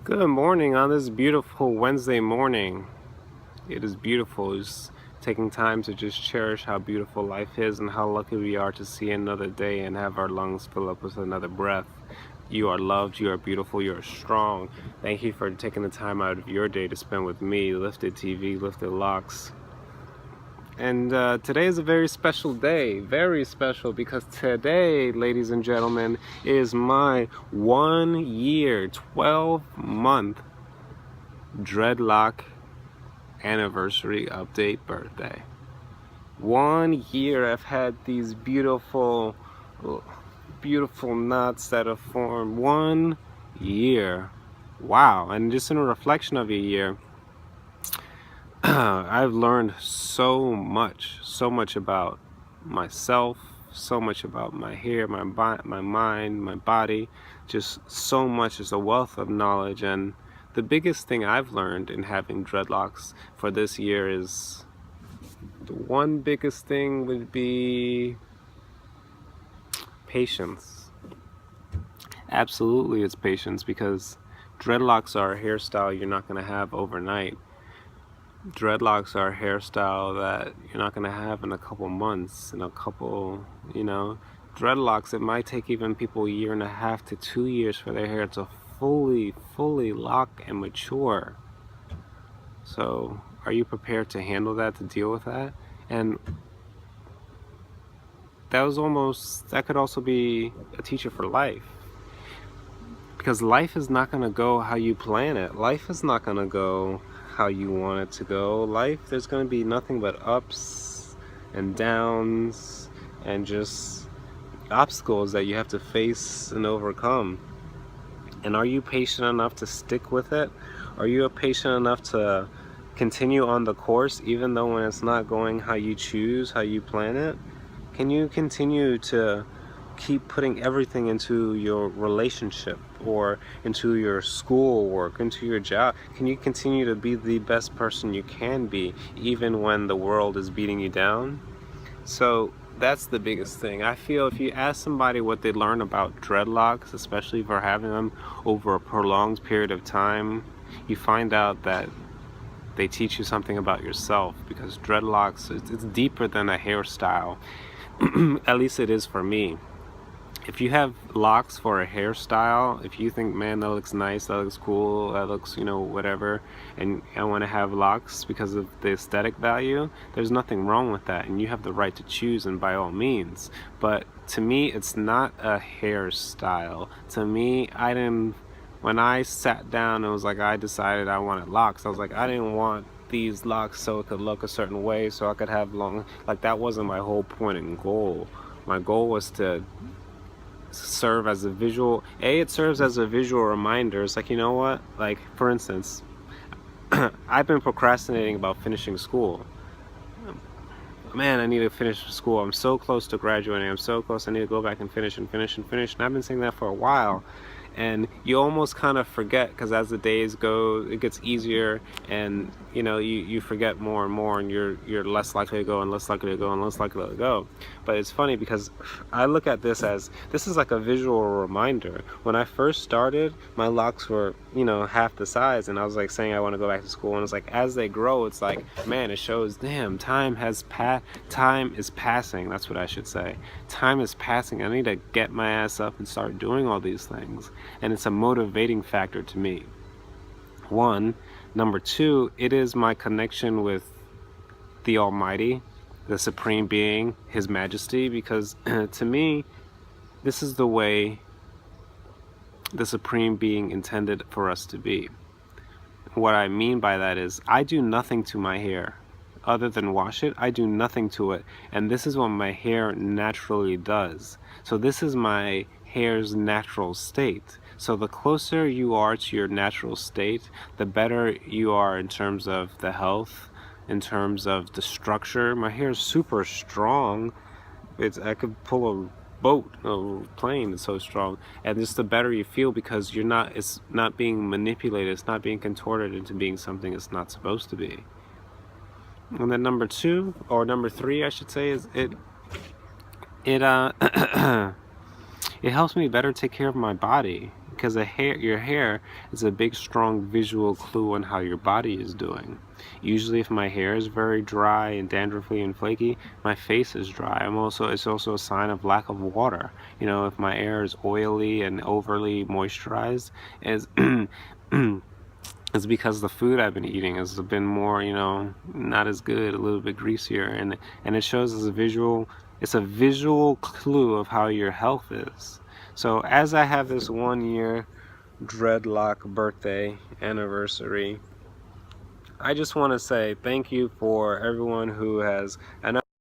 Good morning on this beautiful Wednesday morning. It is beautiful. Just taking time to just cherish how beautiful life is and how lucky we are to see another day and have our lungs fill up with another breath. You are loved, you are beautiful, you are strong. Thank you for taking the time out of your day to spend with me, Lifted TV, Lifted Locs. And today is a very special day, very special, because today, ladies and gentlemen, is my 1 year, 12-month dreadlock anniversary update birthday. 1 year I've had these beautiful knots that have formed. 1 year. Wow. And just in a reflection of a year, I've learned so much about myself, so much about my hair, my mind, my body, just so much. Is a wealth of knowledge. And the biggest thing I've learned in having dreadlocks for this year is, the one biggest thing would be patience. Absolutely, it's patience, because dreadlocks are a hairstyle you're not going to have overnight. Dreadlocks are a hairstyle that you're not going to have in a couple months, in a couple, dreadlocks, it might take even people 1.5 to 2 years for their hair to fully lock and mature. So are you prepared to handle that, to deal with that? And that could also be a teacher for life, because life is not going to go how you plan it. Life is not going to go how you want it to go. Life, there's going to be nothing but ups and downs and just obstacles that you have to face and overcome. And are you patient enough to stick with it? Are you patient enough to continue on the course even though when it's not going how you choose, how you plan it? Can you continue to keep putting everything into your relationship or into your school work, into your job? Can you continue to be the best person you can be even when the world is beating you down? So that's the biggest thing. I feel if you ask somebody what they learn about dreadlocks, especially for having them over a prolonged period of time, you find out that they teach you something about yourself, because dreadlocks, it's deeper than a hairstyle. At least it is for me. If you have locks for a hairstyle, if you think, man, that looks nice, that looks cool, that looks, whatever, and I want to have locks because of the aesthetic value, there's nothing wrong with that, and you have the right to choose, and by all means. But to me, it's not a hairstyle. To me, when I sat down and was like, I decided I wanted locks, I was like, I didn't want these locks so it could look a certain way, so I could have long, like, that wasn't my whole point and goal. My goal was to serve as a visual, it serves as a visual reminder. It's like, you know what, like, for instance, I've been procrastinating about finishing school. Man, I need to finish school. I'm so close to graduating. I'm so close. I need to go back and finish. And I've been saying that for a while. And you almost kind of forget, because as the days go, it gets easier, and you forget more and more, and you're less likely to go and less likely to go and less likely to go. But it's funny, because I look at this is like a visual reminder. When I first started, my locks were half the size, and I was like saying I want to go back to school, and it's like as they grow, it's like, man, it shows, damn, time is passing. That's what I should say. Time is passing. I need to get my ass up and start doing all these things. And it's a motivating factor to me. One. Number two, it is my connection with the Almighty, the Supreme Being, His Majesty, because to me, this is the way the Supreme Being intended for us to be. What I mean by that is, I do nothing to my hair other than wash it. I do nothing to it, and this is what my hair naturally does. So this is my hair's natural state. So the closer you are to your natural state, the better you are in terms of the health, in terms of the structure. My hair is super strong. I could pull a boat, a plane, it's so strong. And just the better you feel, because it's not being manipulated, it's not being contorted into being something it's not supposed to be. And then number three, I should say, is it it helps me better take care of my body. because your hair is a big, strong visual clue on how your body is doing. Usually if my hair is very dry and dandruffy and flaky, my face is dry. It's also a sign of lack of water. You know, if my hair is oily and overly moisturized, is it's because the food I've been eating has been more, you know, not as good, a little bit greasier, and it shows as a visual. It's a visual clue of how your health is. So as I have this 1 year dreadlock birthday anniversary, I just want to say thank you for everyone who has.